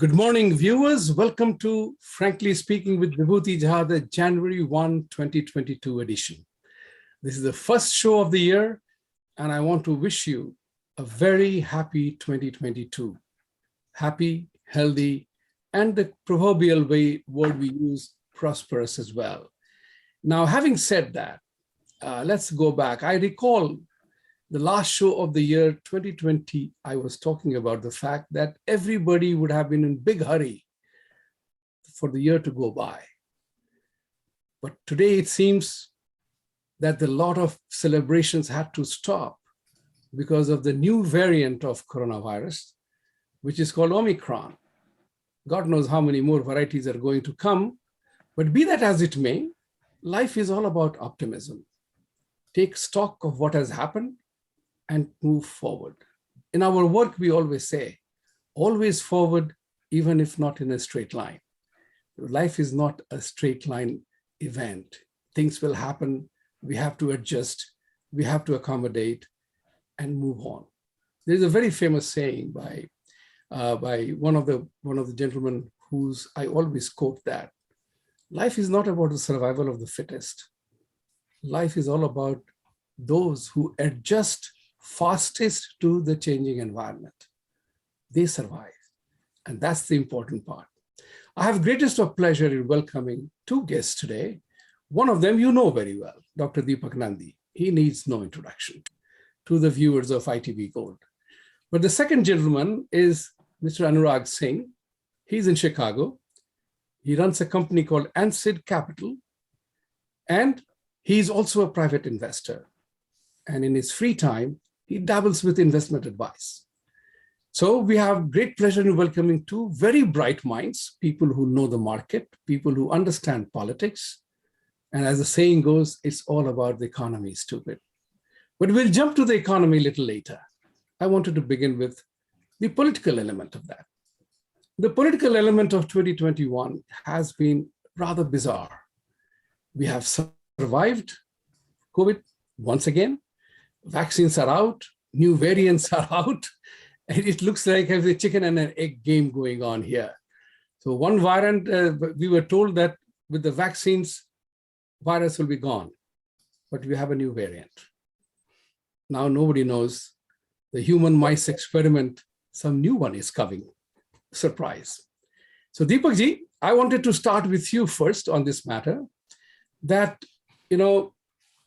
Good morning, viewers. Welcome to Frankly Speaking with Vibhuti Jha, the January 1, 2022 edition. This is the first show of the year, and I want to wish you a very happy 2022. Happy, healthy, and the proverbial word we use, prosperous as well. Now, having said that, let's go back. I recall the last show of the year 2020, I was talking about the fact that everybody would have been in big hurry for the year to go by. But today it seems that a lot of celebrations had to stop because of the new variant of coronavirus, which is called Omicron. God knows how many more varieties are going to come, but be that as it may, life is all about optimism. Take stock of what has happened and move forward. In our work, we always say, always forward, even if not in a straight line. Life is not a straight line event. Things will happen. We have to adjust. We have to accommodate and move on. There's a very famous saying by one of the gentlemen whose I always quote that life is not about the survival of the fittest. Life is all about those who adjust fastest to the changing environment. They survive, and that's the important part. I have greatest of pleasure in welcoming two guests today. One of them you know very well, Dr. Dipak Nandi. He needs no introduction to the viewers of ITV Gold. But the second gentleman is Mr. Anurag Singh. He's in Chicago. He runs a company called Ansid Capital, and he's also a private investor. And in his free time, he dabbles with investment advice. So we have great pleasure in welcoming two very bright minds, people who know the market, people who understand politics. And as the saying goes, it's all about the economy, stupid. But we'll jump to the economy a little later. I wanted to begin with the political element of that. The political element of 2021 has been rather bizarre. We have survived COVID once again. Vaccines are out, new variants are out, and it looks like there's a chicken and an egg game going on here. So one variant, we were told that with the vaccines, virus will be gone, but we have a new variant. Now nobody knows. The human mice experiment, some new one is coming. Surprise. So Dipak ji, I wanted to start with you first on this matter, that,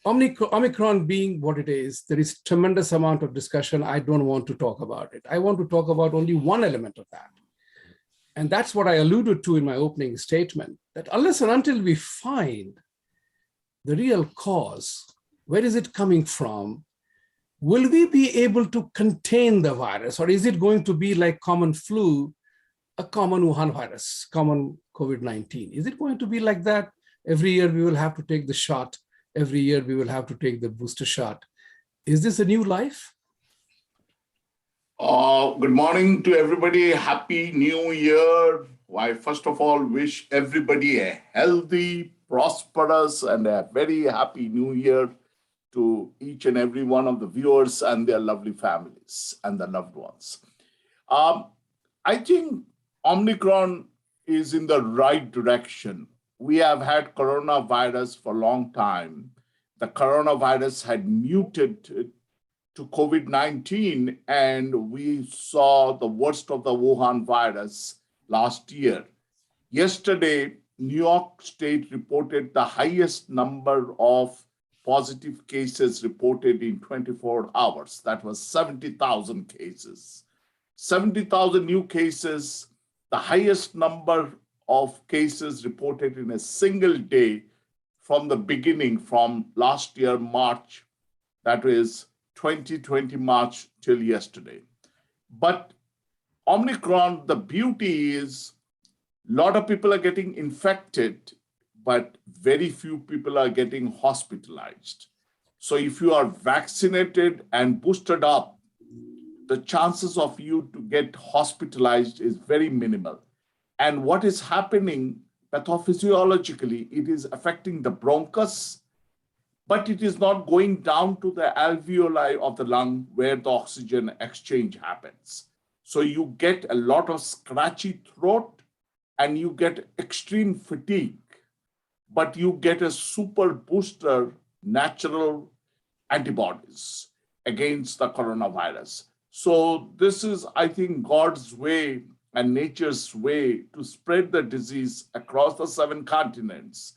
Omicron being what it is, there is tremendous amount of discussion. I don't want to talk about it. I want to talk about only one element of that. And that's what I alluded to in my opening statement, that unless and until we find the real cause, where is it coming from? Will we be able to contain the virus, or is it going to be like common flu, a common Wuhan virus, common COVID-19? Is it going to be like that? Every year we will have to take the shot. Every year we will have to take the booster shot. Is this a new life? Good morning to everybody. Happy New Year. I first of all wish everybody a healthy, prosperous, and a very happy New Year to each and every one of the viewers and their lovely families and their loved ones. I think Omicron is in the right direction. We have had coronavirus for a long time. The coronavirus had muted to COVID-19, and we saw the worst of the Wuhan virus last year. Yesterday, New York State reported the highest number of positive cases reported in 24 hours. That was 70,000 cases. 70,000 new cases, the highest number of cases reported in a single day from the beginning, from last year, March, that is 2020 March till yesterday. But Omicron, the beauty is a lot of people are getting infected, but very few people are getting hospitalized. So if you are vaccinated and boosted up, the chances of you to get hospitalized is very minimal. And what is happening pathophysiologically, it is affecting the bronchus, but it is not going down to the alveoli of the lung where the oxygen exchange happens. So you get a lot of scratchy throat and you get extreme fatigue, but you get a super booster natural antibodies against the coronavirus. So this is, I think, God's way and nature's way to spread the disease across the 7 continents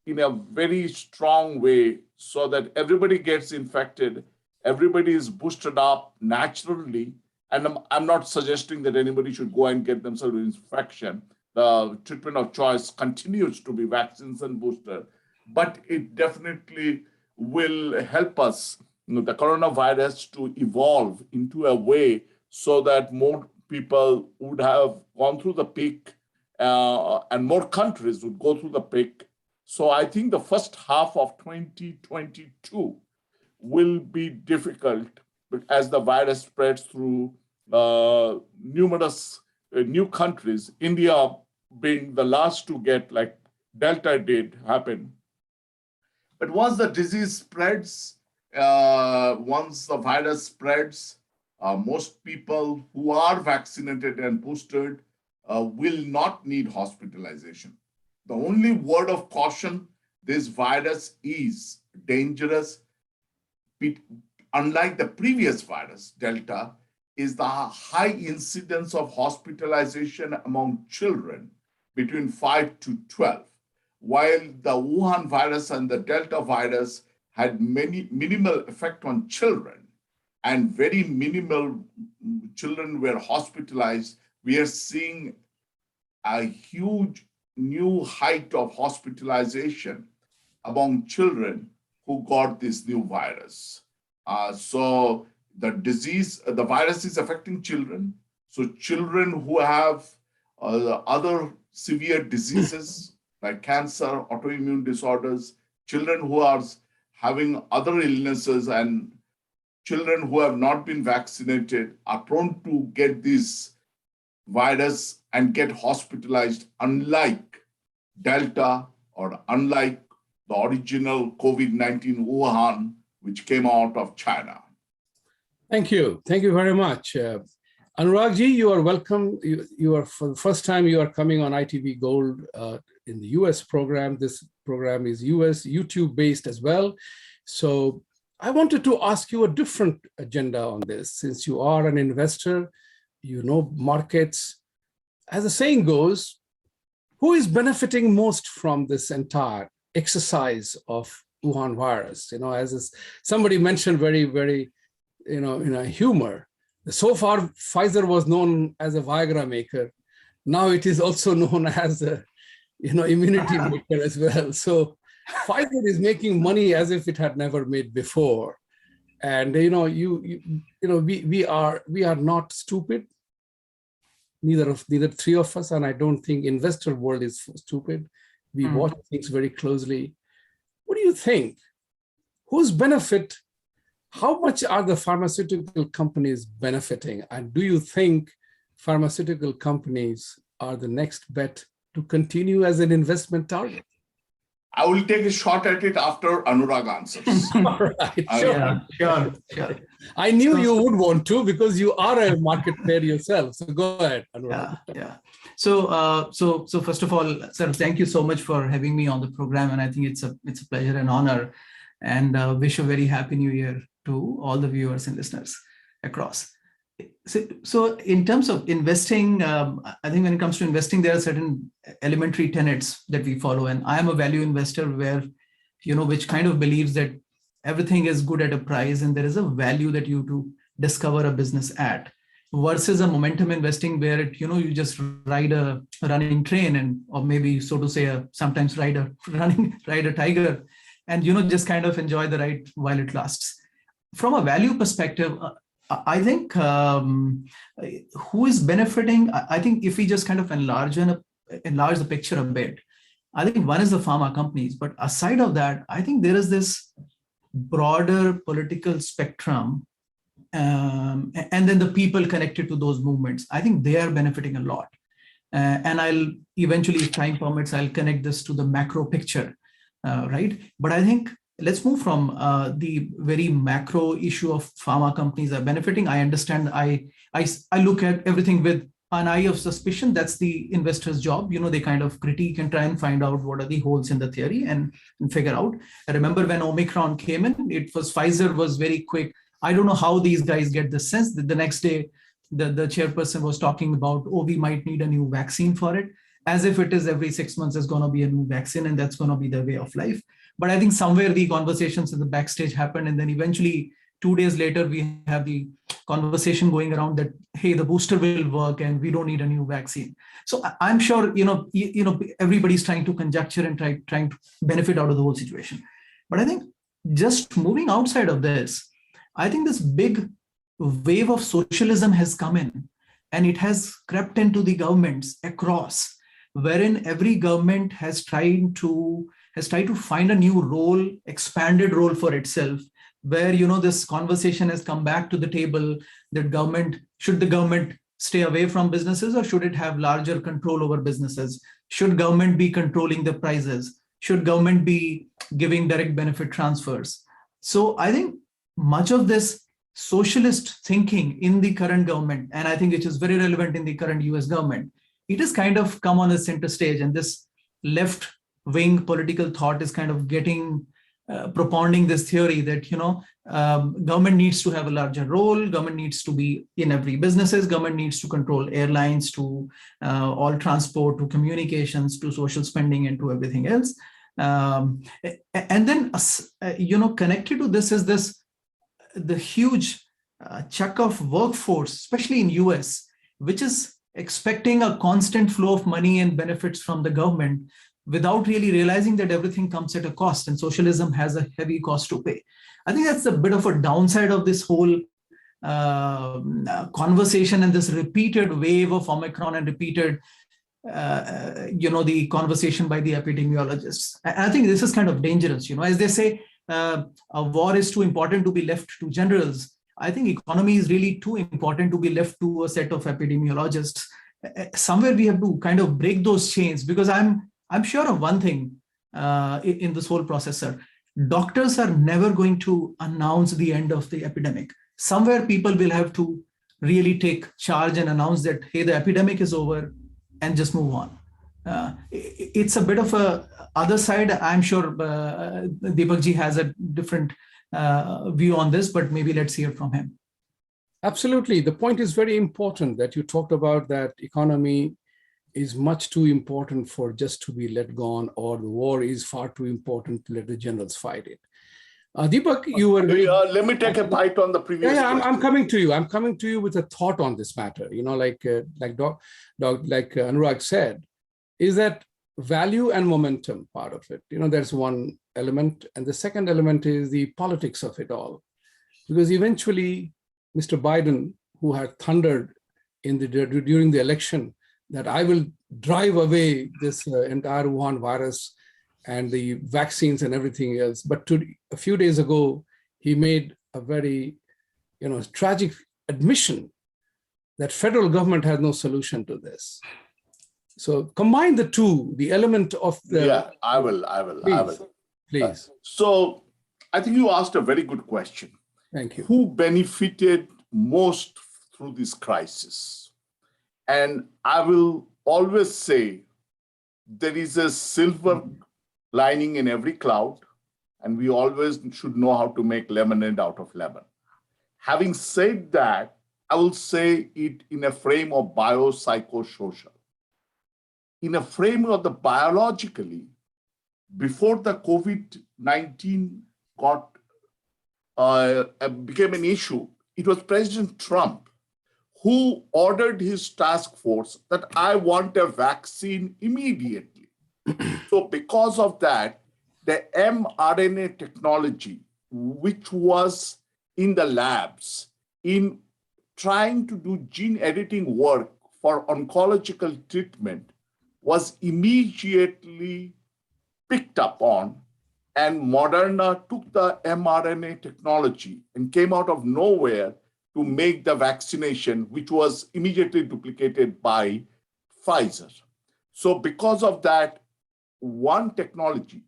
in a very strong way so that everybody gets infected, everybody is boosted up naturally. And I'm not suggesting that anybody should go and get themselves infection. The treatment of choice continues to be vaccines and booster, but it definitely will help us, the coronavirus, to evolve into a way so that more people would have gone through the peak and more countries would go through the peak. So I think the first half of 2022 will be difficult as the virus spreads through numerous new countries, India being the last to get, like Delta did happen. But once the disease spreads, once the virus spreads, most people who are vaccinated and boosted will not need hospitalization. The only word of caution, this virus is dangerous. Unlike the previous virus, Delta, is the high incidence of hospitalization among children between 5 to 12, while the Wuhan virus and the Delta virus had minimal effect on children and very minimal children were hospitalized. We are seeing a huge new height of hospitalization among children who got this new virus. So the virus is affecting children. So children who have other severe diseases like cancer, autoimmune disorders, children who are having other illnesses, and children who have not been vaccinated are prone to get this virus and get hospitalized, unlike Delta or unlike the original COVID-19 Wuhan, which came out of China. Thank you. Thank you very much. Anurag ji, you are welcome. You are, for the first time, you are coming on ITV Gold in the US program. This program is US, YouTube based as well. So I wanted to ask you a different agenda on this. Since you are an investor, you know markets. As the saying goes, who is benefiting most from this entire exercise of Wuhan virus? You know, as somebody mentioned very, humor. So far, Pfizer was known as a Viagra maker. Now it is also known as a, immunity maker as well. So Pfizer is making money as if it had never made before. And we are not stupid. Neither three of us, and I don't think investor world is stupid. We watch things very closely. What do you think? Whose benefit? How much are the pharmaceutical companies benefiting? And do you think pharmaceutical companies are the next bet to continue as an investment target? I will take a shot at it after Anurag answers. All right, Sure. I knew you would want to, because you are a market player yourself. So go ahead, Anurag. Yeah. So first of all, sir, thank you so much for having me on the program, and I think it's a pleasure and honor. And wish a very happy New Year to all the viewers and listeners across. So in terms of investing, I think when it comes to investing, there are certain elementary tenets that we follow. And I am a value investor where, which kind of believes that everything is good at a price and there is a value that you to discover a business at, versus a momentum investing where you just ride a running train or maybe, so to say, sometimes ride a tiger and, just kind of enjoy the ride while it lasts. From a value perspective, I think who is benefiting, I think if we just kind of enlarge the picture a bit, I think one is the pharma companies. But aside of that, I think there is this broader political spectrum and then the people connected to those movements. I think they are benefiting a lot. And I'll eventually, if time permits, I'll connect this to the macro picture, right? But I think let's move from the very macro issue of pharma companies are benefiting. I understand. I look at everything with an eye of suspicion. That's the investor's job. They kind of critique and try and find out what are the holes in the theory and figure out. I remember when Omicron came in, Pfizer was very quick. I don't know how these guys get the sense that the next day the chairperson was talking about, oh, we might need a new vaccine for it, as if it is every 6 months is going to be a new vaccine and that's going to be the way of life. But I think somewhere the conversations in the backstage happened, and then eventually 2 days later, we have the conversation going around that, hey, the booster will work and we don't need a new vaccine. So I'm sure, everybody's trying to conjecture and trying to benefit out of the whole situation. But I think just moving outside of this, I think this big wave of socialism has come in, and it has crept into the governments across, wherein every government has tried to find a new role, expanded role for itself, where this conversation has come back to the table that should the government stay away from businesses, or should it have larger control over businesses? Should government be controlling the prices? Should government be giving direct benefit transfers? So I think much of this socialist thinking in the current government, and I think it is very relevant in the current US government, it has kind of come on a center stage, and this left wing political thought is kind of propounding this theory that government needs to have a larger role, government needs to be in every businesses, government needs to control airlines, to all transport, to communications, to social spending, and to everything else. And then connected to this is the huge chunk of workforce, especially in US, which is expecting a constant flow of money and benefits from the government, without really realizing that everything comes at a cost, and socialism has a heavy cost to pay. I think that's a bit of a downside of this whole conversation, and this repeated wave of Omicron and repeated, the conversation by the epidemiologists. I think this is kind of dangerous. As they say, a war is too important to be left to generals. I think economy is really too important to be left to a set of epidemiologists. Somewhere we have to kind of break those chains, because I'm sure of one thing in this whole process, sir. Doctors are never going to announce the end of the epidemic. Somewhere people will have to really take charge and announce that, hey, the epidemic is over, and just move on. It's a bit of a other side. I'm sure Dipak ji has a different view on this, but maybe let's hear from him. Absolutely. The point is very important that you talked about, that economy is much too important for just to be let go on, or the war is far too important to let the generals fight it. Deepak, you were very... let me take a bite on the previous question. I'm coming to you. I'm coming to you with a thought on this matter. Like Anurag said, is that value and momentum part of it. There's one element, and the second element is the politics of it all. Because eventually, Mr. Biden, who had thundered during the election that I will drive away this entire Wuhan virus and the vaccines and everything else. But a few days ago, he made a very, tragic admission that federal government has no solution to this. So combine the two, the element of the... Yeah, I will. Please. So I think you asked a very good question. Thank you. Who benefited most through this crisis? And I will always say there is a silver lining in every cloud, and we always should know how to make lemonade out of lemon. Having said that, I will say it in a frame of biopsychosocial. In a frame of the biologically, before the COVID-19 became an issue, it was President Trump who ordered his task force that I want a vaccine immediately. So because of that, the mRNA technology, which was in the labs, in trying to do gene editing work for oncological treatment, was immediately picked up on, and Moderna took the mRNA technology and came out of nowhere to make the vaccination, which was immediately duplicated by Pfizer. So because of that one technology,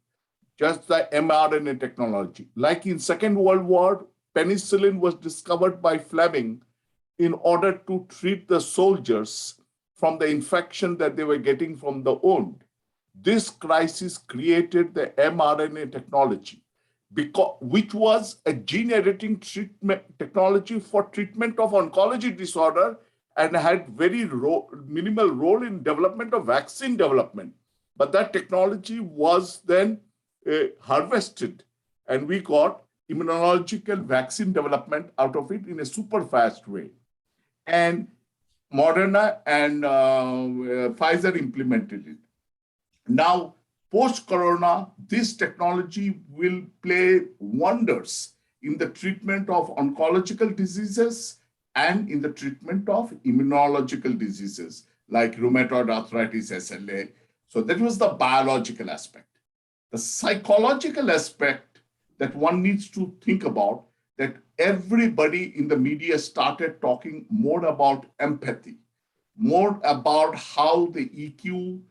just the mRNA technology. Like in Second World War, penicillin was discovered by Fleming in order to treat the soldiers from the infection that they were getting from the wound. This crisis created the mRNA technology, which was a gene editing treatment technology for treatment of oncology disorder and had very minimal role in development of vaccine development. But that technology was then harvested, and we got immunological vaccine development out of it in a super fast way. And Moderna and Pfizer implemented it. Now, post-corona, this technology will play wonders in the treatment of oncological diseases and in the treatment of immunological diseases like rheumatoid arthritis, SLA. So that was the biological aspect. The psychological aspect that one needs to think about, that everybody in the media started talking more about empathy, more about how the EQ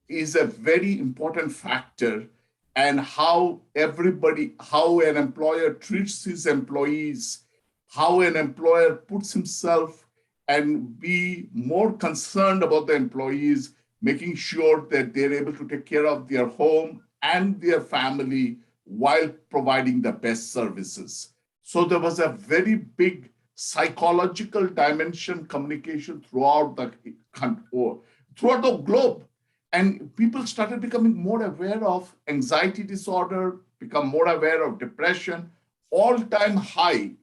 is a very important factor, and how an employer treats his employees, how an employer puts himself and be more concerned about the employees, making sure that they're able to take care of their home and their family while providing the best services. So there was a very big psychological dimension communication throughout the globe. And people started becoming more aware of anxiety disorder, become more aware of depression, all-time high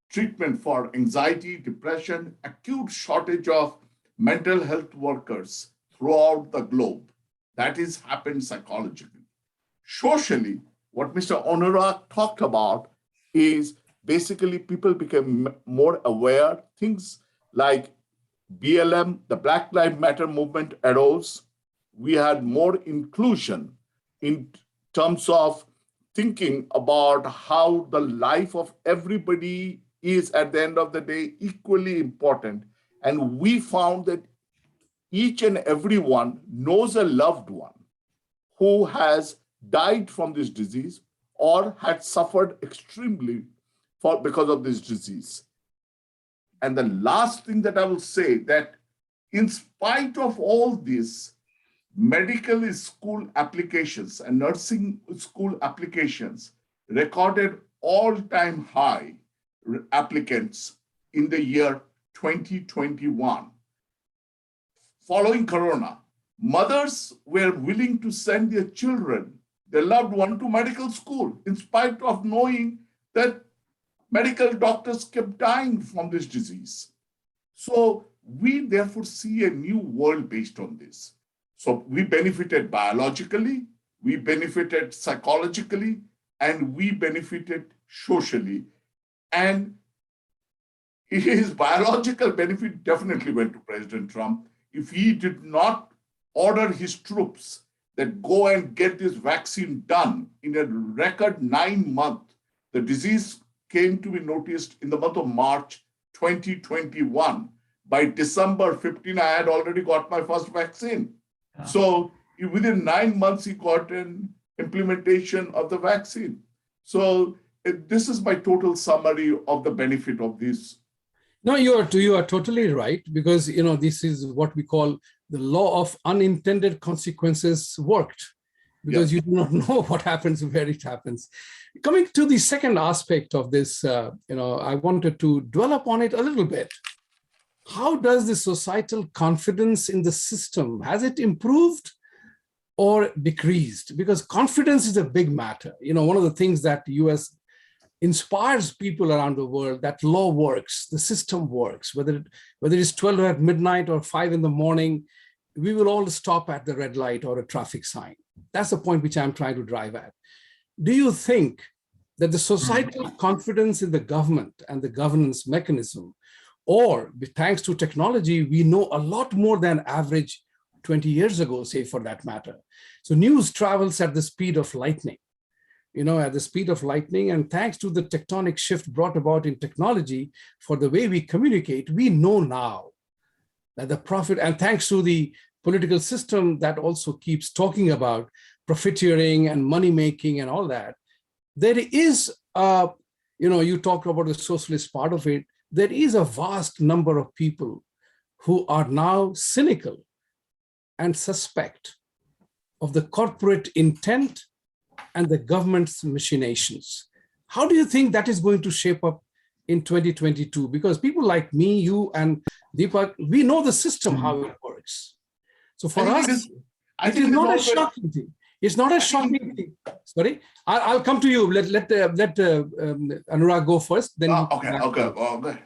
treatment for anxiety, depression, acute shortage of mental health workers throughout the globe. That is happened psychologically. Socially, what Mr. Anurag talked about is basically people became more aware. Things like BLM, the Black Lives Matter movement arose. We had more inclusion in terms of thinking about how the life of everybody is at the end of the day equally important. And we found that each and every one knows a loved one who has died from this disease or had suffered extremely because of this disease. And the last thing that I will say, that in spite of all this, medical school applications and nursing school applications recorded all-time high applicants in the year 2021. Following Corona, mothers were willing to send their children, their loved one, to medical school in spite of knowing that medical doctors kept dying from this disease. So we therefore see a new world based on this. So we benefited biologically, we benefited psychologically, and we benefited socially. And his biological benefit definitely went to President Trump. If he did not order his troops that go and get this vaccine done in a record 9 months, the disease came to be noticed in the month of March 2021. By December 15, I had already got my first vaccine. So within 9 months, he got an implementation of the vaccine. So this is my total summary of the benefit of this. No, you are totally right, because this is what we call the law of unintended consequences worked, because you do not know what happens where it happens. Coming to the second aspect of this, I wanted to dwell upon it a little bit. How does the societal confidence in the system, has it improved or decreased? Because confidence is a big matter. One of the things that the US inspires people around the world, that law works, the system works, whether it's 12 at midnight or 5 in the morning, we will all stop at the red light or a traffic sign. That's the point which I'm trying to drive at. Do you think that the societal confidence in the government and the governance mechanism, or thanks to technology, we know a lot more than average 20 years ago, say, for that matter. So news travels at the speed of lightning, at the speed of lightning, and thanks to the tectonic shift brought about in technology for the way we communicate, we know now that the profit, and thanks to the political system that also keeps talking about profiteering and money making and all that, there is, you talked about the socialist part of it, there is a vast number of people who are now cynical and suspect of the corporate intent and the government's machinations. How do you think that is going to shape up in 2022? Because people like me, you, and Dipak, we know the system, how it works. So for us, it is not a shocking thing. It's not a shocking thing. Sorry, I'll come to you. Let Anurag go first. Then okay.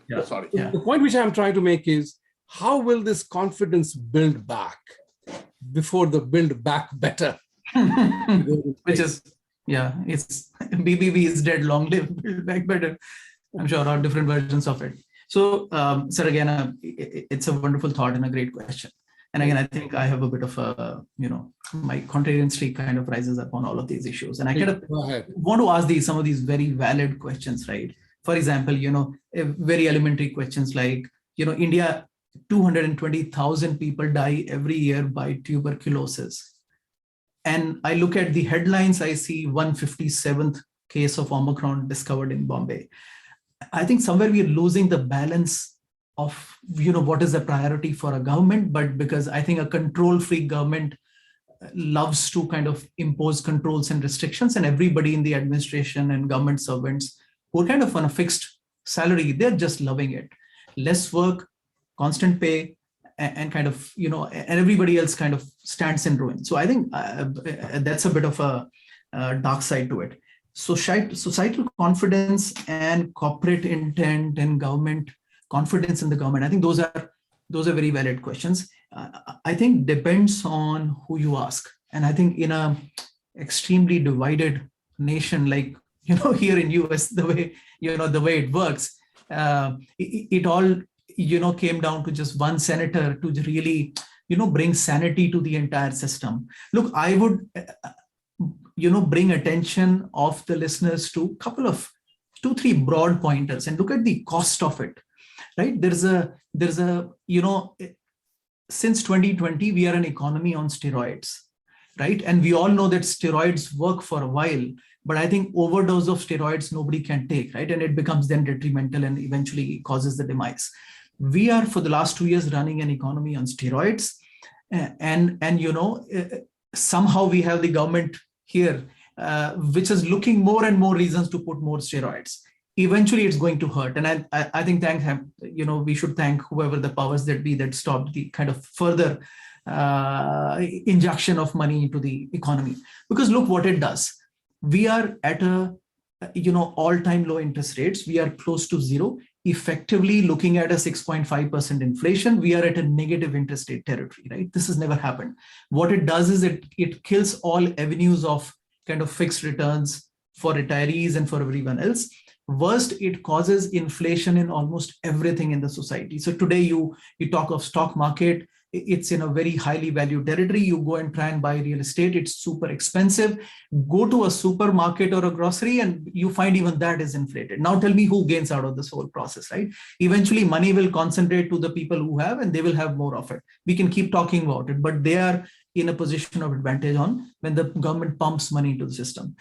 Yeah. Sorry. Yeah. The point which I'm trying to make is, how will this confidence build back before the build back better? Which is, it's BBB is dead, long live, build back better. I'm sure are different versions of it. So, sir, again, it's a wonderful thought and a great question. And again, I think I have a bit of a, my contrarian streak kind of rises up on all of these issues. And I kind of want to ask some of these very valid questions, right? For example, very elementary questions like, India, 220,000 people die every year by tuberculosis. And I look at the headlines, I see 157th case of Omicron discovered in Bombay. I think somewhere we are losing the balance of, what is the priority for a government, but because I think a control freak government loves to kind of impose controls and restrictions, and everybody in the administration and government servants who are kind of on a fixed salary, they're just loving it. Less work, constant pay, and kind of, and everybody else kind of stands in ruin. So I think that's a bit of a dark side to it. So societal confidence and corporate intent and government confidence in the government, I think those are very valid questions. I think depends on who you ask. And I think in a extremely divided nation like, here in US, the way it works, it all, came down to just one senator to really, bring sanity to the entire system. Look, I would, bring attention of the listeners to a couple of 2-3 broad pointers and look at the cost of it, right? There's a, since 2020, we are an economy on steroids, right? And we all know that steroids work for a while, but I think overdose of steroids, nobody can take, right? And it becomes then detrimental and eventually causes the demise. We are for the last 2 years running an economy on steroids, and somehow we have the government here, which is looking more and more reasons to put more steroids. Eventually, it's going to hurt, and I think we should thank whoever the powers that be that stopped the kind of further injection of money into the economy. Because look what it does. We are at a all-time low interest rates. We are close to zero. Effectively looking at a 6.5% inflation, we are at a negative interest rate territory, right? This has never happened. What it does is it kills all avenues of kind of fixed returns for retirees and for everyone else. Worst, it causes inflation in almost everything in the society. So today you talk of stock market, it's in a very highly valued territory. You go and try and buy real estate, it's super expensive. Go to a supermarket or a grocery and you find even that is inflated. Now tell me who gains out of this whole process, right? Eventually money will concentrate to the people who have, and they will have more of it. We can keep talking about it, but they are in a position of advantage on when the government pumps money into the system.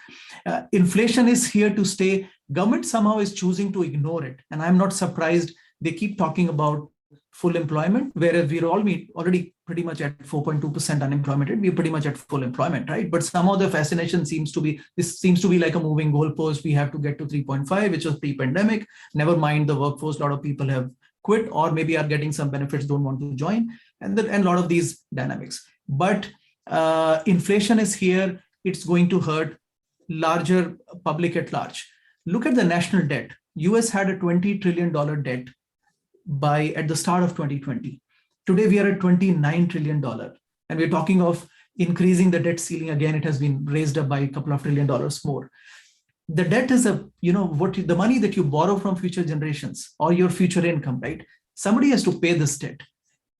Inflation is here to stay. Government somehow is choosing to ignore it. And I'm not surprised they keep talking about full employment, whereas we're already pretty much at 4.2% unemployment rate. We're pretty much at full employment, right? But somehow the fascination seems to be like a moving goalpost. We have to get to 3.5, which was pre-pandemic. Never mind the workforce. A lot of people have quit or maybe are getting some benefits, don't want to join, and a lot of these dynamics. But inflation is here. It's going to hurt larger public at large. Look at the national debt. US had a $20 trillion debt at the start of 2020. Today, we are at $29 trillion. And we're talking of increasing the debt ceiling. Again, it has been raised up by a couple of $1 trillion more. The debt is the money that you borrow from future generations or your future income, right? Somebody has to pay this debt.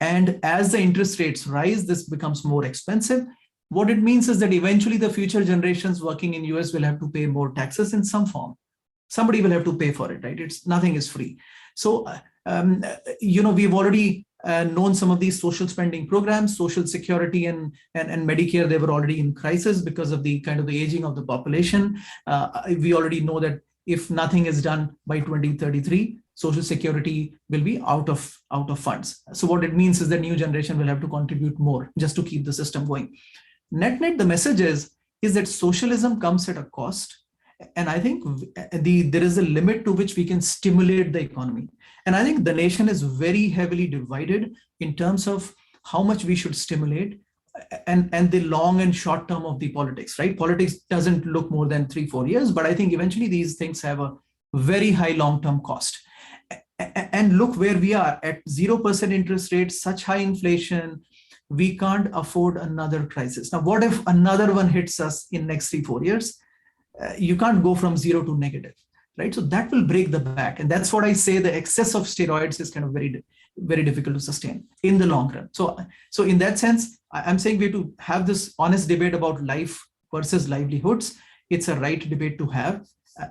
And as the interest rates rise, this becomes more expensive. What it means is that eventually the future generations working in US will have to pay more taxes in some form. Somebody will have to pay for it, right? Nothing is free. So, we've already known some of these social spending programs, Social Security and Medicare. They were already in crisis because of the kind of the aging of the population. We already know that if nothing is done by 2033, Social Security will be out of funds. So what it means is the new generation will have to contribute more just to keep the system going. Net, the message is that socialism comes at a cost. And I think there is a limit to which we can stimulate the economy. And I think the nation is very heavily divided in terms of how much we should stimulate and the long and short term of the politics, right? Politics doesn't look more than 3-4 years, but I think eventually these things have a very high long-term cost. And look where we are at 0% interest rates, such high inflation. We can't afford another crisis. Now, what if another one hits us in next 3-4 years? You can't go from zero to negative, right? So that will break the back. And that's what I say, the excess of steroids is kind of very, very difficult to sustain in the long run. So in that sense, I'm saying we have to have this honest debate about life versus livelihoods. It's a right debate to have.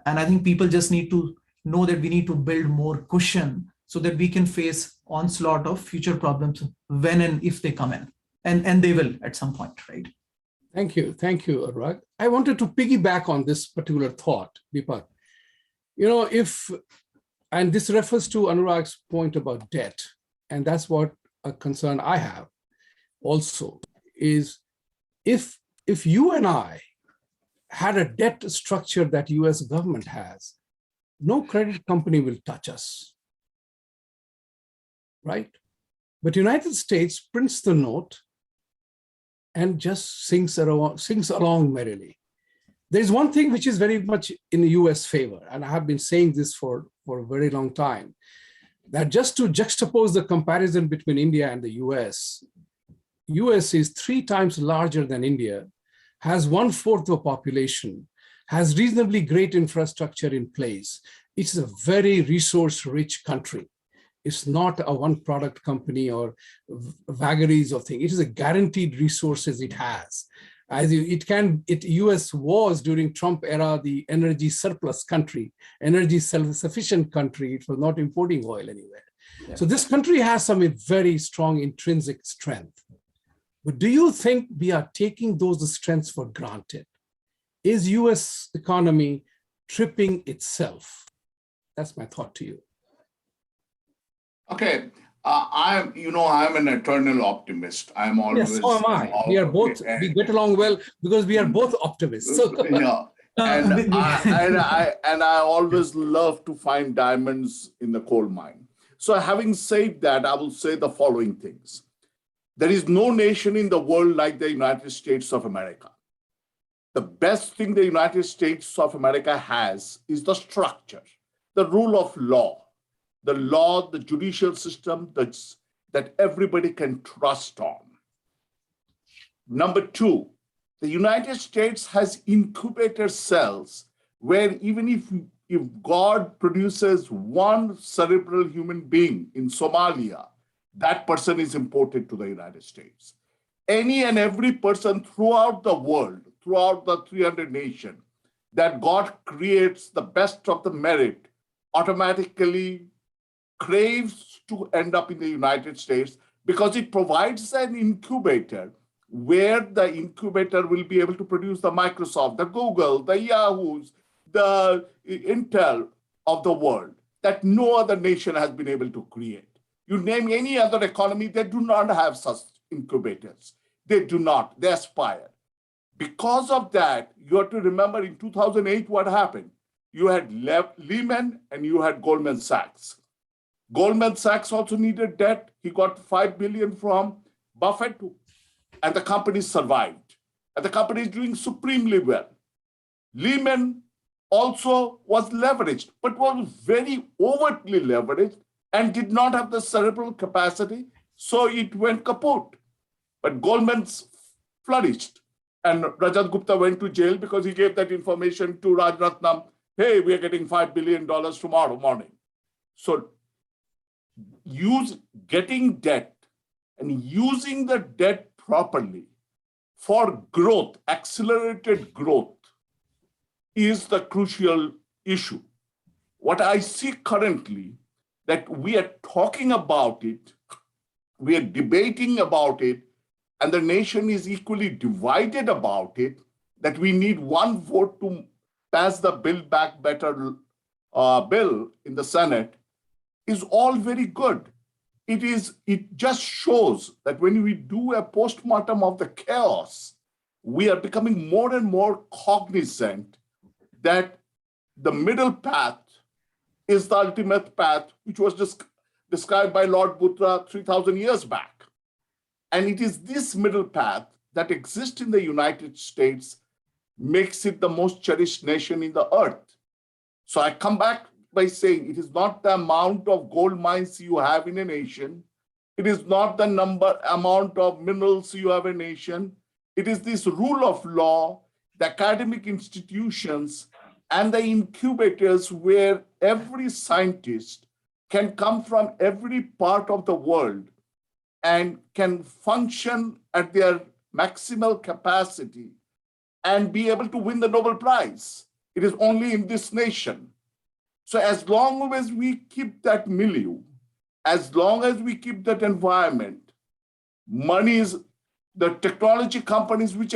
And I think people just need to know that we need to build more cushion so that we can face onslaught of future problems when and if they come in. And they will at some point, right? Thank you, Anurag. I wanted to piggyback on this particular thought, Dipak. And this refers to Anurag's point about debt, and that's what a concern I have also, is if you and I had a debt structure that US government has, no credit company will touch us, right? But United States prints the note and just sings along merrily. There's one thing which is very much in the US favor, and I have been saying this for a very long time, that just to juxtapose the comparison between India and the US is 3 times larger than India, has 1/4 the population, has reasonably great infrastructure in place. It's a very resource-rich country. It's not a one-product company or vagaries of things. It is a guaranteed resources it has. US was during Trump era the energy surplus country, energy self-sufficient country. It was not importing oil anywhere. Yeah. So this country has some very strong intrinsic strength. But do you think we are taking those strengths for granted? Is US economy tripping itself? That's my thought to you. Okay, I'm an eternal optimist. I'm always. Yes, so am I. We are both. We get along well because we are both optimists. So. Yeah, and I always love to find diamonds in the coal mine. So, having said that, I will say the following things: there is no nation in the world like the United States of America. The best thing the United States of America has is the structure, the rule of law. The law, the judicial system that everybody can trust on. Number 2, the United States has incubator cells where even if God produces one cerebral human being in Somalia, that person is imported to the United States. Any and every person throughout the world, throughout the 300 nations, that God creates the best of the merit, automatically craves to end up in the United States because it provides an incubator where the incubator will be able to produce the Microsoft, the Google, the Yahoos, the Intel of the world that no other nation has been able to create. You name any other economy, they do not have such incubators. They do not, they aspire. Because of that, you have to remember in 2008 what happened. You had Lehman and you had Goldman Sachs. Goldman Sachs also needed debt. He got $5 billion from Buffett, and the company survived. And the company is doing supremely well. Lehman also was leveraged, but was very overtly leveraged and did not have the cerebral capacity, so it went kaput. But Goldman's flourished, and Rajat Gupta went to jail because he gave that information to Rajaratnam. Hey, we are getting $5 billion tomorrow morning. So getting debt and using the debt properly for growth, accelerated growth, is the crucial issue. What I see currently, that we are talking about it, we are debating about it, and the nation is equally divided about it, that we need one vote to pass the Build Back Better bill in the Senate, is all very good. It just shows that when we do a postmortem of the chaos, we are becoming more and more cognizant that the middle path is the ultimate path, which was just described by Lord Buddha 3,000 years back. And it is this middle path that exists in the United States makes it the most cherished nation in the earth. So I come back by saying it is not the amount of gold mines you have in a nation. It is not the amount of minerals you have in a nation. It is this rule of law, the academic institutions, and the incubators where every scientist can come from every part of the world and can function at their maximal capacity and be able to win the Nobel Prize. It is only in this nation. So as long as we keep that milieu, as long as we keep that environment, the technology companies which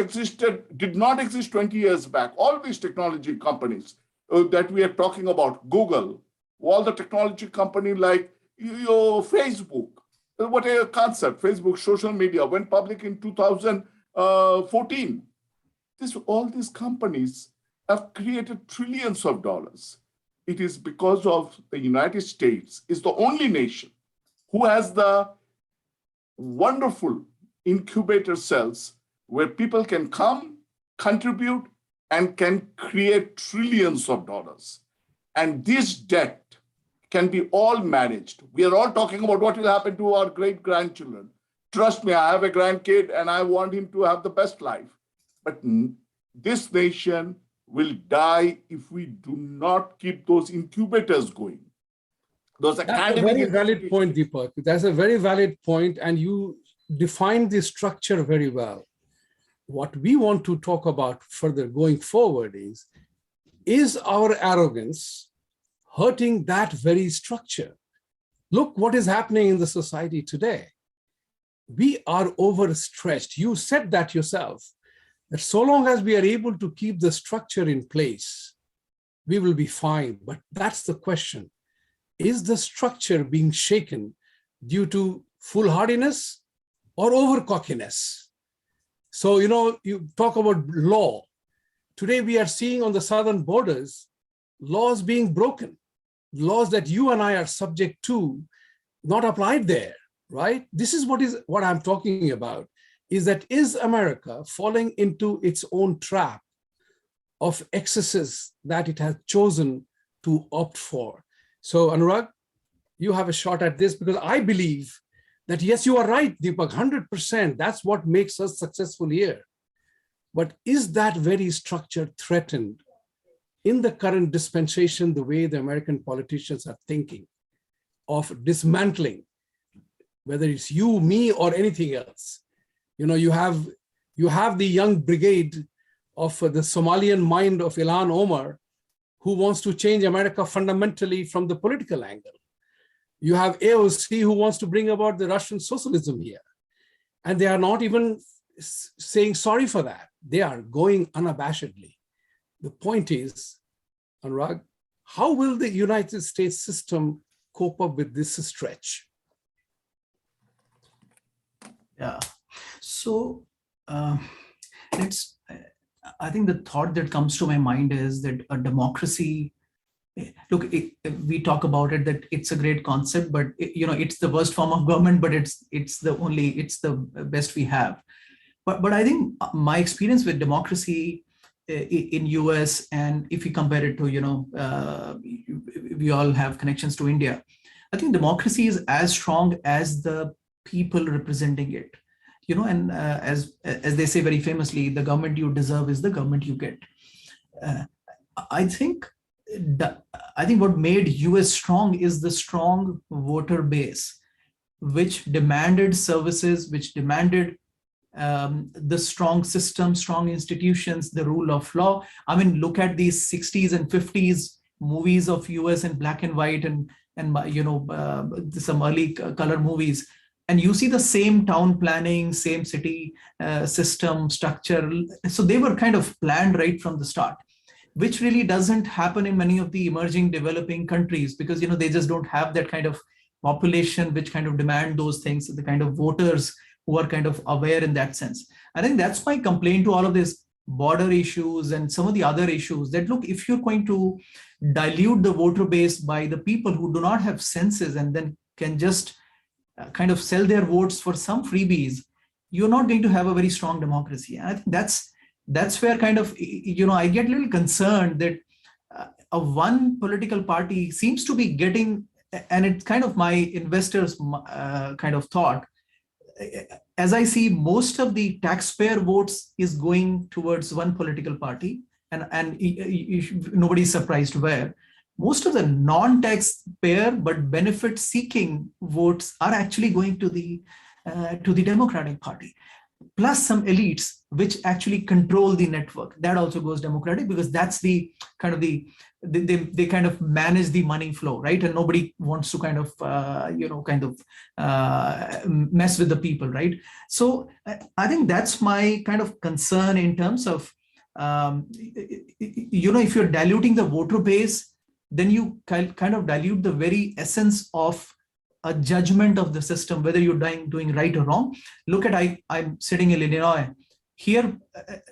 did not exist 20 years back, all these technology companies that we are talking about, Google, all the technology company like Facebook, what a concept, Facebook, social media, went public in 2014. All these companies have created trillions of dollars. It is because of the United States is the only nation who has the wonderful incubator cells where people can come, contribute, and can create trillions of dollars. And this debt can be all managed. We are all talking about what will happen to our great-grandchildren. Trust me, I have a grandkid and I want him to have the best life. But this nation will die if we do not keep those incubators going. Those That's a very valid point, Dipak. That's a very valid point, and you defined the structure very well. What we want to talk about further going forward is our arrogance hurting that very structure? Look what is happening in the society today. We are overstretched. You said that yourself, that so long as we are able to keep the structure in place, we will be fine. But that's the question. Is the structure being shaken due to foolhardiness or overcockiness? So, you talk about law. Today we are seeing on the southern borders, laws being broken. Laws that you and I are subject to, not applied there, right? This is what I'm talking about, is America falling into its own trap of excesses that it has chosen to opt for? So Anurag, you have a shot at this, because I believe that, yes, you are right, Dipak, 100%, that's what makes us successful here. But is that very structure threatened in the current dispensation, the way the American politicians are thinking of dismantling, whether it's you, me, or anything else? You have the young brigade of the Somalian mind of Ilhan Omar, who wants to change America fundamentally from the political angle. You have AOC, who wants to bring about the Russian socialism here. And they are not even saying sorry for that. They are going unabashedly. The point is, Anurag, how will the United States system cope up with this stretch? Yeah. So I think the thought that comes to my mind is that a democracy, look, we talk about it, that it's a great concept, but it's the worst form of government, but it's the best we have. But I think my experience with democracy in US, and if you compare it to, we all have connections to India, I think democracy is as strong as the people representing it. And as they say very famously, the government you deserve is the government you get. I think what made US strong is the strong voter base, which demanded services, which demanded the strong system, strong institutions, the rule of law. I mean, look at these 60s and 50s movies of US in black and white and some early color movies. And you see the same town planning, same city system structure. So they were kind of planned right from the start, which really doesn't happen in many of the emerging developing countries, because they just don't have that kind of population which kind of demand those things, the kind of voters who are kind of aware in that sense. I think that's my complaint to all of this border issues and some of the other issues, that look, if you're going to dilute the voter base by the people who do not have senses and then can just kind of sell their votes for some freebies, you're not going to have a very strong democracy. And I think that's where kind of, I get a little concerned that a one political party seems to be getting, and it's kind of my investors kind of thought, as I see, most of the taxpayer votes is going towards one political party, and nobody's surprised where. Most of the non-taxpayer but benefit-seeking votes are actually going to the Democratic Party, plus some elites which actually control the network. That also goes Democratic, because that's the kind of they kind of manage the money flow, right? And nobody wants to kind of mess with the people, right? So I think that's my kind of concern in terms of if you're diluting the voter base, then you kind of dilute the very essence of a judgment of the system, whether you're doing right or wrong. Look at, I'm sitting in Illinois. Here,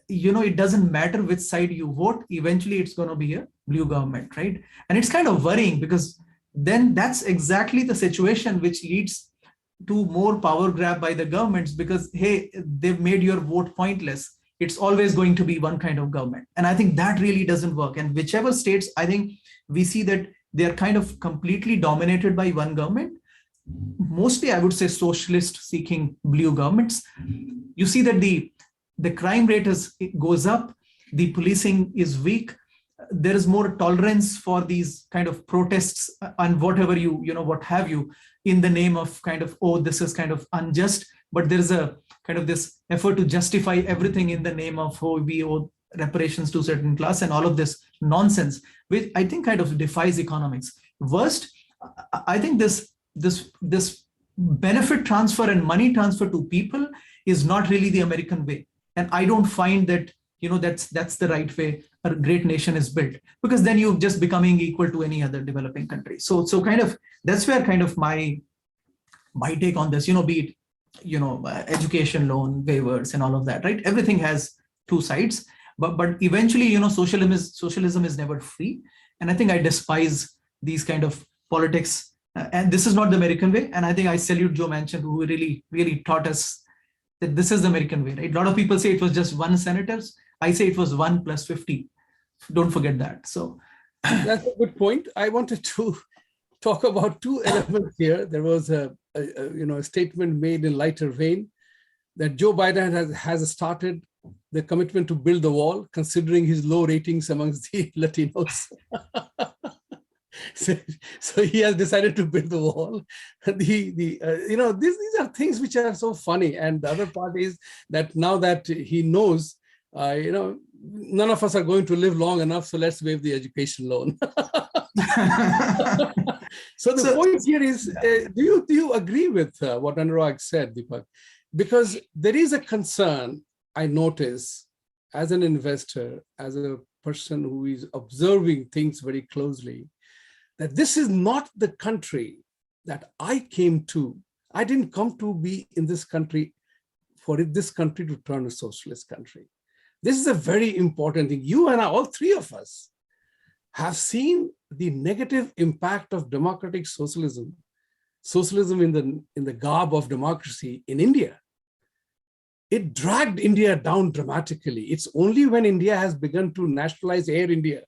it doesn't matter which side you vote, eventually it's going to be a blue government, right? And it's kind of worrying, because then that's exactly the situation which leads to more power grab by the governments, because, hey, they've made your vote pointless. It's always going to be one kind of government. And I think that really doesn't work. And whichever states, I think we see that they're kind of completely dominated by one government. Mostly, I would say, socialist seeking blue governments. You see that the crime rate goes up, the policing is weak, there is more tolerance for these kind of protests and whatever what have you, in the name of kind of, oh, this is kind of unjust, but there is a kind of this effort to justify everything in the name of, oh, we owe reparations to a certain class and all of this nonsense, which I think kind of defies economics. Worst, I think this benefit transfer and money transfer to people is not really the American way. And I don't find that, that's the right way a great nation is built, because then you're just becoming equal to any other developing country. So kind of, that's where kind of my take on this, be it, education loan waivers and all of that, right? Everything has two sides, but eventually, socialism is never free. And I think I despise these kind of politics. And this is not the American way. And I think I salute Joe Manchin, who really, really taught us that this is the American way, right? A lot of people say it was just one senators. I say it was 1 + 50. Don't forget that. So that's a good point. I wanted to talk about two elements here. There was a statement made in lighter vein that Joe Biden has started the commitment to build the wall, considering his low ratings amongst the Latinos. So he has decided to build the wall. These are things which are so funny. And the other part is that now that he knows, none of us are going to live long enough, so let's waive the education loan. So the point here is, do you agree with what Anurag said, Dipak? Because there is a concern, I notice, as an investor, as a person who is observing things very closely, that this is not the country that I came to. I didn't come to be in this country for this country to turn a socialist country. This is a very important thing. You and I, all three of us, have seen the negative impact of democratic socialism in the garb of democracy in India. It dragged India down dramatically. It's only when India has begun to nationalize Air India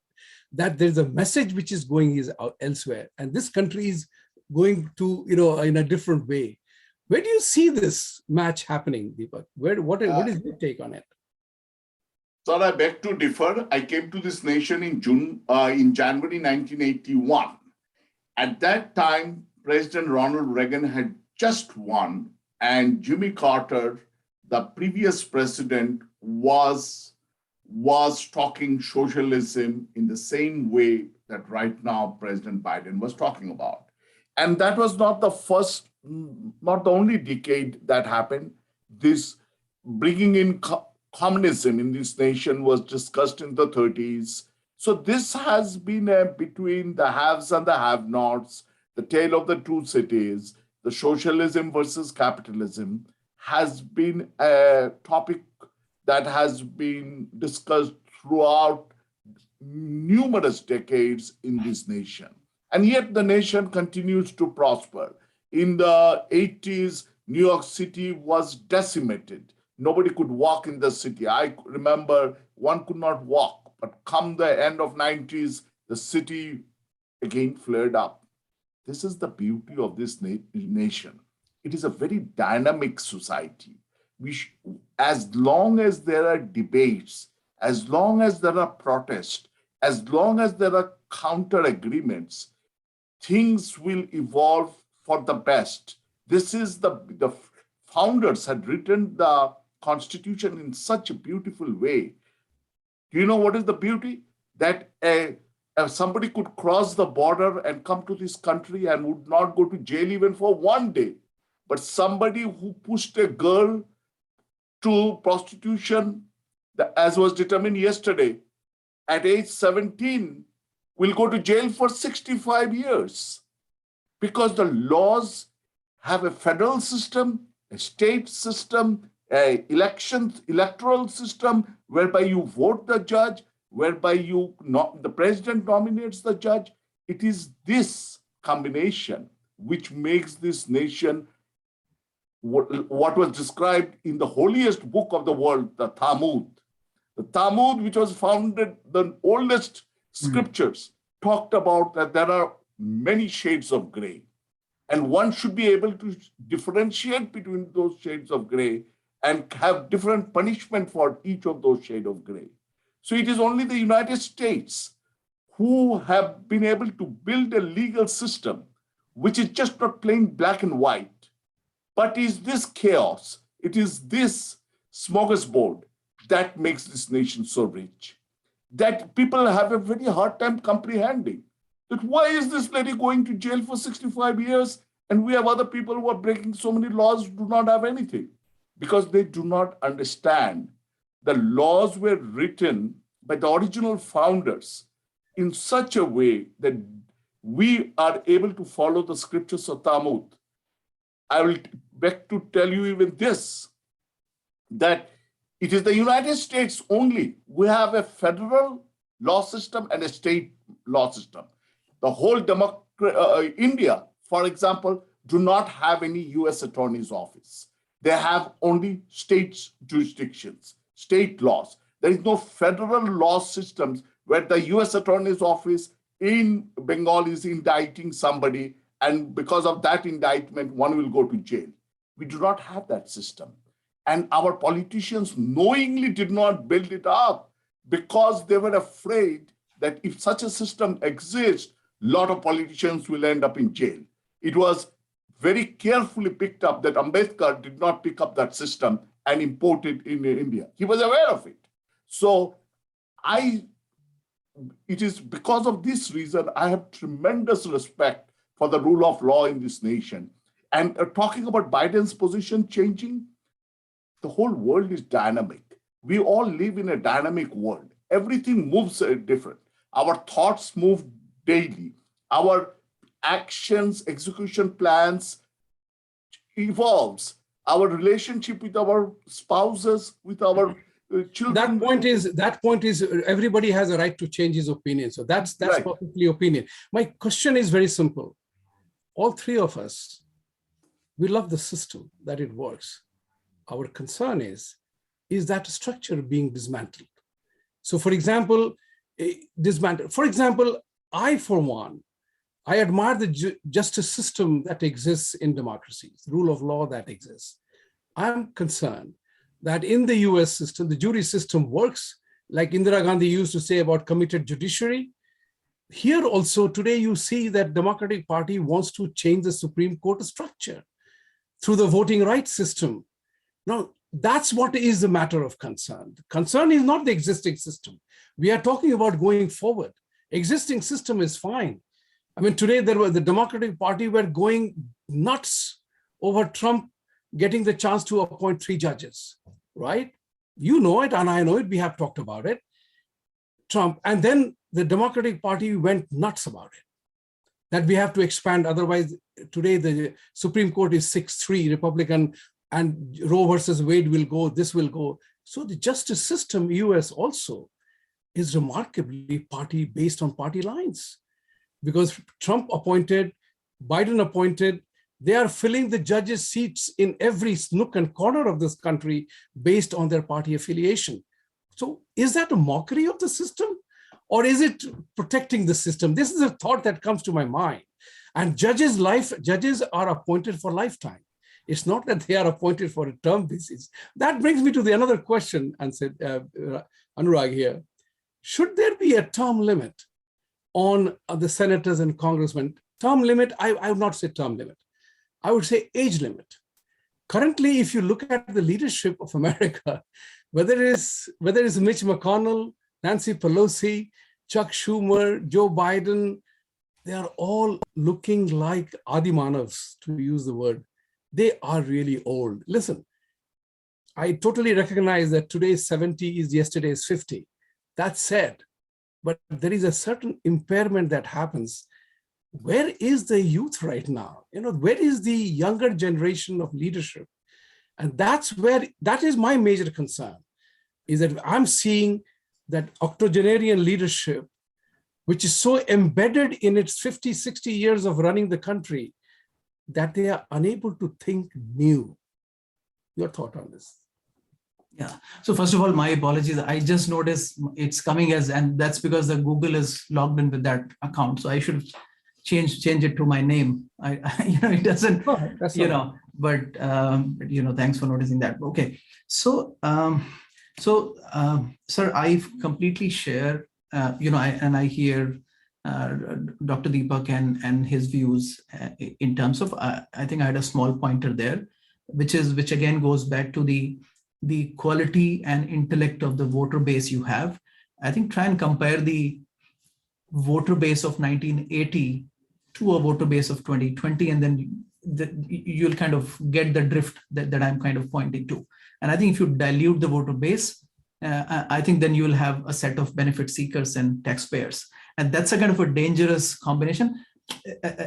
that there's a message which is going elsewhere. And this country is going to, in a different way. Where do you see this match happening, Dipak? What is your take on it? So I beg to differ. I came to this nation in January 1981. At that time, President Ronald Reagan had just won, and Jimmy Carter, the previous president, was talking socialism in the same way that right now President Biden was talking about. And that was not the first not the only decade that happened. This bringing in communism in this nation was discussed in the 30s. So this has been between the haves and the have-nots, the tale of the two cities, the socialism versus capitalism has been a topic that has been discussed throughout numerous decades in this nation. And yet the nation continues to prosper. In the 80s, New York City was decimated. Nobody could walk in the city. I remember one could not walk, but come the end of 90s, the city again flared up. This is the beauty of this nation. It is a very dynamic society. As long as there are debates, as long as there are protests, as long as there are counter agreements, things will evolve for the best. This is the founders had written the Constitution in such a beautiful way. Do you know what is the beauty? That somebody could cross the border and come to this country and would not go to jail even for one day. But somebody who pushed a girl to prostitution, as was determined yesterday, at age 17, will go to jail for 65 years. Because the laws have a federal system, a state system, an electoral system, whereby you vote the judge, whereby the president nominates the judge. It is this combination which makes this nation what was described in the holiest book of the world, the Talmud. The Talmud, which was founded, the oldest scriptures, talked about that there are many shades of gray. And one should be able to differentiate between those shades of gray and have different punishment for each of those shades of gray. So it is only the United States who have been able to build a legal system which is just not plain black and white, but is this chaos, it is this smorgasbord that makes this nation so rich, that people have a very hard time comprehending. That why is this lady going to jail for 65 years and we have other people who are breaking so many laws who do not have anything? Because they do not understand the laws were written by the original founders in such a way that we are able to follow the scriptures of Talmud. I will beg to tell you even this, that it is the United States only. We have a federal law system and a state law system. The whole India, for example, do not have any US attorney's office. They have only state jurisdictions, state laws. There is no federal law systems where the US attorney's office in Bengal is indicting somebody, and because of that indictment, one will go to jail. We do not have that system. And our politicians knowingly did not build it up because they were afraid that if such a system exists, a lot of politicians will end up in jail. It was very carefully picked up that Ambedkar did not pick up that system and import it in India. He was aware of it. So it is because of this reason, I have tremendous respect for the rule of law in this nation. And talking about Biden's position changing, the whole world is dynamic. We all live in a dynamic world. Everything moves different. Our thoughts move daily. Our actions, execution plans evolves. Our relationship with our spouses, with our children. That point is everybody has a right to change his opinion. So that's right. Perfectly opinion. My question is very simple. All three of us, we love the system, that it works. Our concern is that structure being dismantled? So for example, dismantle. For example, for one, I admire the justice system that exists in democracies, rule of law that exists. I'm concerned that in the US system, the jury system works like Indira Gandhi used to say about committed judiciary. Here also today you see that Democratic Party wants to change the Supreme Court structure through the voting rights system. Now, that's what is the matter of concern. The concern is not the existing system. We are talking about going forward. Existing system is fine. I mean, today the Democratic Party were going nuts over Trump getting the chance to appoint 3 judges, right? You know it, and I know it. We have talked about it. Trump, and then the Democratic Party went nuts about it, that we have to expand. Otherwise, today the Supreme Court is 6-3 Republican, and Roe versus Wade will go, this will go. So the justice system, US also, is remarkably party based on party lines, because Trump appointed, Biden appointed, they are filling the judges' seats in every nook and corner of this country based on their party affiliation. So is that a mockery of the system, or is it protecting the system? This is a thought that comes to my mind. And judges are appointed for lifetime. It's not that they are appointed for a term basis. That brings me to the another question, and said, Anurag here. Should there be a term limit on the senators and congressmen? Term limit, I would not say term limit. I would say age limit. Currently, if you look at the leadership of America, whether it's Mitch McConnell, Nancy Pelosi, Chuck Schumer, Joe Biden, they are all looking like Adimanavs, to use the word. They are really old. Listen, I totally recognize that today's 70 is yesterday's 50. That said, but there is a certain impairment that happens. Where is the youth right now? Where is the younger generation of leadership? And that is my major concern, is that I'm seeing that octogenarian leadership, which is so embedded in its 50, 60 years of running the country, that they are unable to think new. Your thought on this? Yeah. So first of all, my apologies. I just noticed it's coming as, and that's because the Google is logged in with that account. So I should change it to my name. It doesn't, but thanks for noticing that. Okay. So, sir, I completely share, I hear Dr. Dipak and his views in terms of, I think I had a small pointer there, which again goes back to the quality and intellect of the voter base you have. I think try and compare the voter base of 1980 to a voter base of 2020, and then you'll kind of get the drift that I'm kind of pointing to. And I think if you dilute the voter base, I think then you'll have a set of benefit seekers and taxpayers. And that's a kind of a dangerous combination.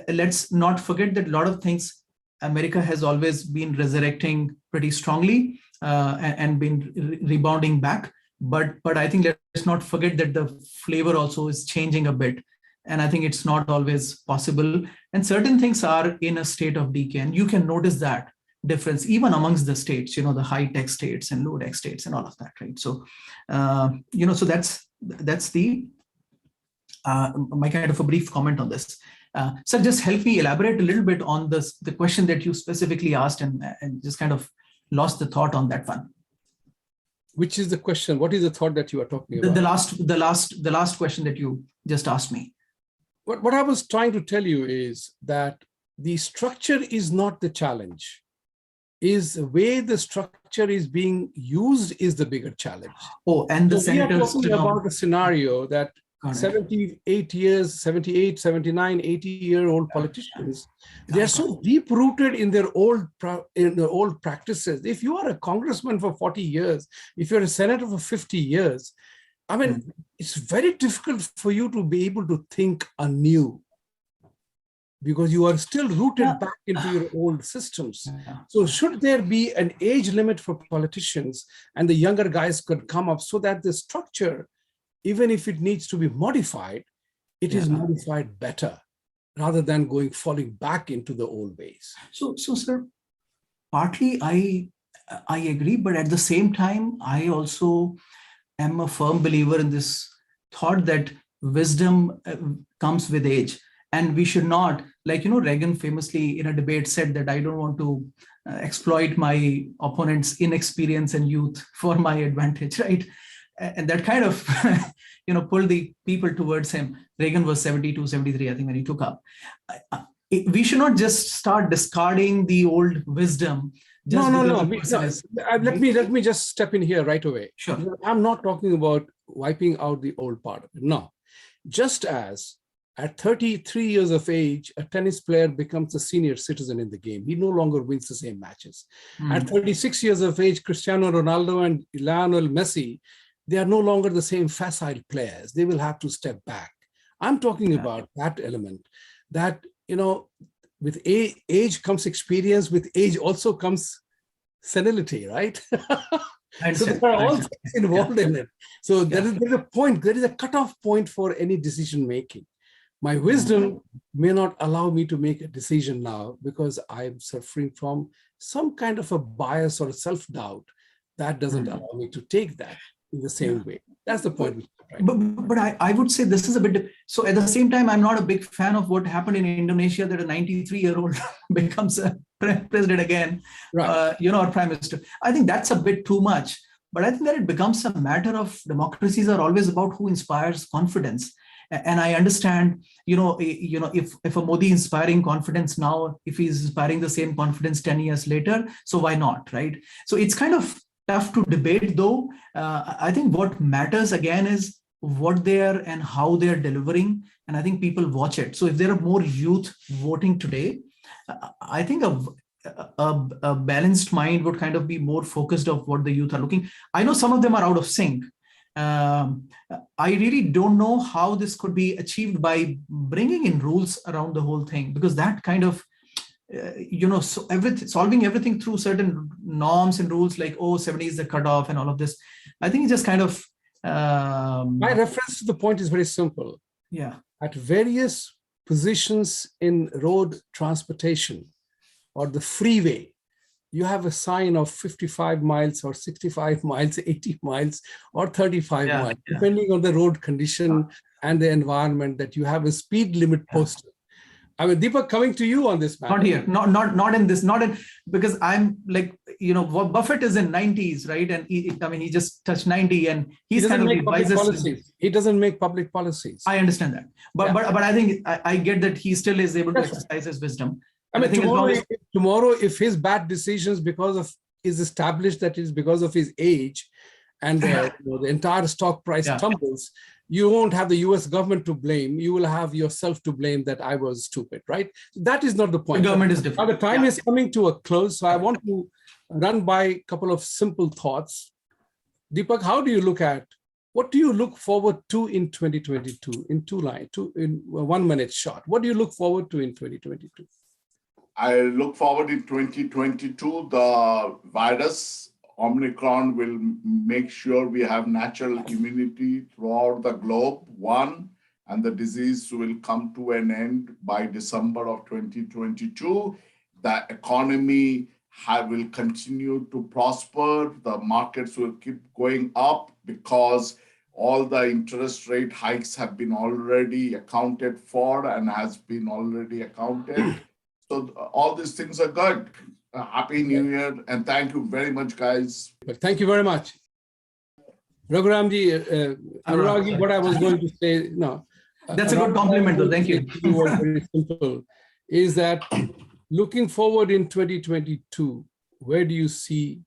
Let's not forget that a lot of things America has always been resurrecting pretty strongly and been rebounding back. But I think let's not forget that the flavor also is changing a bit. And I think it's not always possible. And certain things are in a state of decay. And you can notice that difference even amongst the states, the high-tech states and low-tech states and all of that, right? So, so that's the my kind of a brief comment on this. Sir, just help me elaborate a little bit on the question that you specifically asked, and just kind of lost the thought on that one. Which is the question? What is the thought that you are talking about? The last question that you just asked me. What I was trying to tell you is that the structure is not the challenge. Is the way the structure is being used is the bigger challenge. Oh, and the senators. We are talking about a scenario that 78, 79, 80-year-old politicians, they are so deep-rooted in their old practices. If you are a congressman for 40 years, if you're a senator for 50 years, I mean, it's very difficult for you to be able to think anew, because you are still rooted back into your old systems. So should there be an age limit for politicians, and the younger guys could come up so that the structure, even if it needs to be modified, it is modified better, rather than falling back into the old ways? So sir, partly I agree, but at the same time, I also am a firm believer in this thought that wisdom comes with age. And we should not, Reagan famously in a debate said that I don't want to exploit my opponent's inexperience and youth for my advantage, right? And that kind of, pulled the people towards him. Reagan was 72, 73, I think, when he took up. We should not just start discarding the old wisdom. No. Let me just step in here right away. Sure. I'm not talking about wiping out the old part of it. No. Just as At 33 years of age, a tennis player becomes a senior citizen in the game. He no longer wins the same matches. At 36 years of age, Cristiano Ronaldo and Lionel Messi, they are no longer the same facile players. They will have to step back. I'm talking about that element that, with age comes experience, with age also comes senility, right? So there are all things involved in it. So there is a point, there is a cutoff point for any decision making. My wisdom may not allow me to make a decision now because I'm suffering from some kind of a bias or self-doubt that doesn't allow me to take that in the same way. That's the point. But I would say this is a bit, so at the same time, I'm not a big fan of what happened in Indonesia, that a 93-year-old becomes a president again, right. Or prime minister. I think that's a bit too much. But I think that it becomes a matter of, democracies are always about who inspires confidence. And I understand, if a Modi inspiring confidence now, if he's inspiring the same confidence 10 years later, so why not, right? So it's kind of tough to debate, though. I think what matters again is what they are and how they are delivering. And I think people watch it. So if there are more youth voting today, I think a balanced mind would kind of be more focused of what the youth are looking. I know some of them are out of sync. I really don't know how this could be achieved by bringing in rules around the whole thing, because that kind of, solving everything through certain norms and rules like, 70 is the cutoff and all of this. I think it's just kind of. My reference to the point is very simple. Yeah. At various positions in road transportation or the freeway, you have a sign of 55 miles or 65 miles, 80 miles or 35 miles, depending on the road condition and the environment, that you have a speed limit posted. I mean, Deepak, coming to you on this matter. Not here, not in this, because I'm like, Buffett is in 90s, right? And he just touched 90 and he's kind of the wisest. He doesn't make public policies. I understand that. But I think I get that he still is able to exercise his wisdom. I mean, tomorrow, if his bad decisions is established that is because of his age and the entire stock price tumbles, you won't have the US government to blame. You will have yourself to blame that I was stupid, right? That is not the point. The government is different. Now the time is coming to a close. So I want to run by a couple of simple thoughts. Deepak, what do you look forward to in 2022 in 1 minute short? What do you look forward to in 2022? I look forward in 2022, the virus Omicron will make sure we have natural immunity throughout the globe, one, and the disease will come to an end by December of 2022. The economy will continue to prosper. The markets will keep going up because all the interest rate hikes have been already accounted for and has been already accounted. So all these things are good. Happy New Year, and thank you very much, guys. Thank you very much. Raghuramji, Anurag, what I was going to say, that's a good compliment, though. Thank you. Was very simple, is that looking forward in 2022, where do you see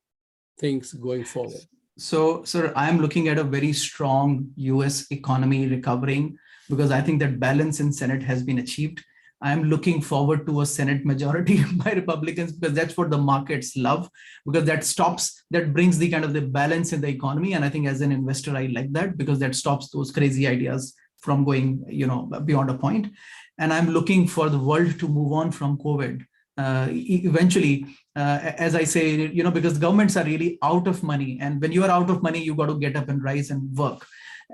things going forward? So, sir, I'm looking at a very strong US economy recovering, because I think that balance in Senate has been achieved. I'm looking forward to a Senate majority by Republicans, because that's what the markets love, because that brings the kind of the balance in the economy. And I think as an investor, I like that, because that stops those crazy ideas from going, beyond a point. And I'm looking for the world to move on from COVID. Eventually, as I say, because governments are really out of money. And when you are out of money, you got to get up and rise and work.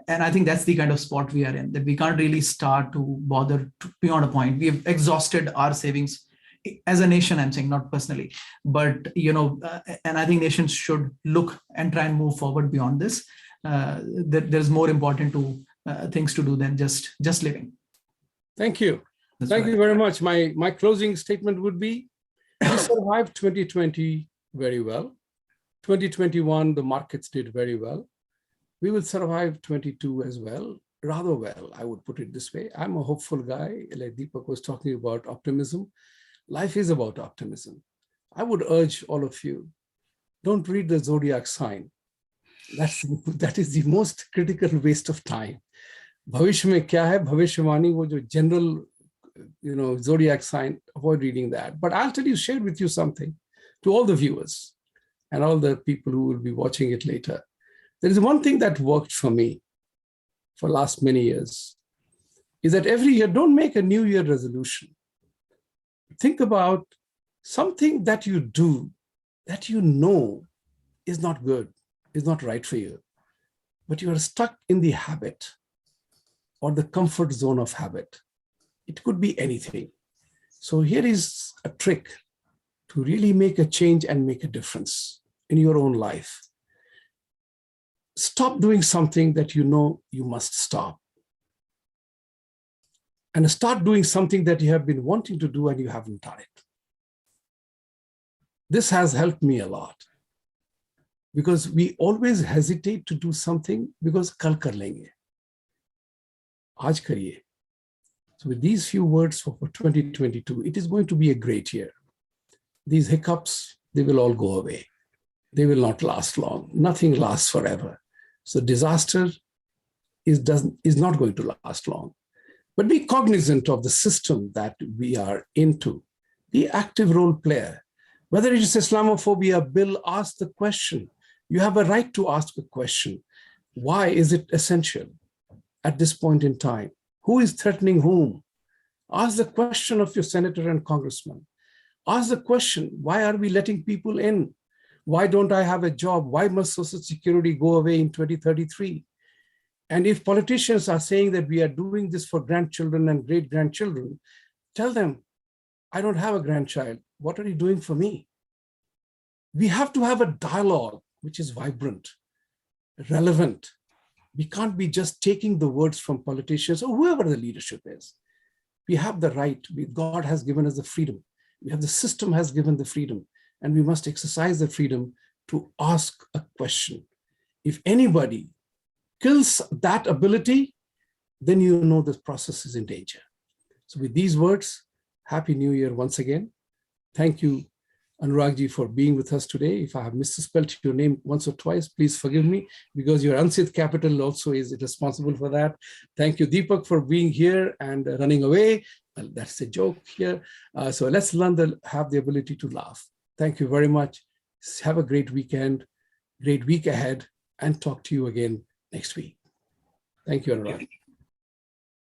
And I think that's the kind of spot we are in, that we can't really start to bother beyond a point. We have exhausted our savings as a nation, I'm saying, not personally, but, and I think nations should look and try and move forward beyond this. There's more important things to do than just living. Thank you. Thank you very much. My closing statement would be, we survived 2020 very well. 2021, the markets did very well. We will survive 22 as well, rather well, I would put it this way. I'm a hopeful guy, like Deepak was talking about optimism. Life is about optimism. I would urge all of you, don't read the zodiac sign. That is the most critical waste of time. भविष्य में क्या है, भविष्यवाणी वो जो general, zodiac sign, avoid reading that. But I'll share with you something to all the viewers and all the people who will be watching it later. There is one thing that worked for me for last many years, is that every year, don't make a New Year resolution. Think about something that you do that you know is not good, is not right for you, but you are stuck in the habit or the comfort zone of habit. It could be anything. So here is a trick to really make a change and make a difference in your own life. Stop doing something that you know you must stop. And start doing something that you have been wanting to do and you haven't done it. This has helped me a lot, because we always hesitate to do something because kal kar lenge. Aaj kariye. So with these few words for 2022, it is going to be a great year. These hiccups, they will all go away. They will not last long. Nothing lasts forever. So disaster is not going to last long. But be cognizant of the system that we are into. Be active role player. Whether it is Islamophobia bill, ask the question. You have a right to ask a question. Why is it essential at this point in time? Who is threatening whom? Ask the question of your senator and congressman. Ask the question, why are we letting people in? Why don't I have a job? Why must Social Security go away in 2033? And if politicians are saying that we are doing this for grandchildren and great-grandchildren, tell them, I don't have a grandchild. What are you doing for me? We have to have a dialogue which is vibrant, relevant. We can't be just taking the words from politicians or whoever the leadership is. We have the right. God has given us the freedom. We have the system has given the freedom, and we must exercise the freedom to ask a question. If anybody kills that ability, then you know the process is in danger. So with these words, Happy New Year once again. Thank you, Anurag ji, for being with us today. If I have misspelled your name once or twice, please forgive me, because your Ansit capital also is responsible for that. Thank you, Dipak, for being here and running away. Well, that's a joke here. So let's learn to have the ability to laugh. Thank you very much. Have a great weekend, great week ahead, and talk to you again next week. Thank you, Anurag.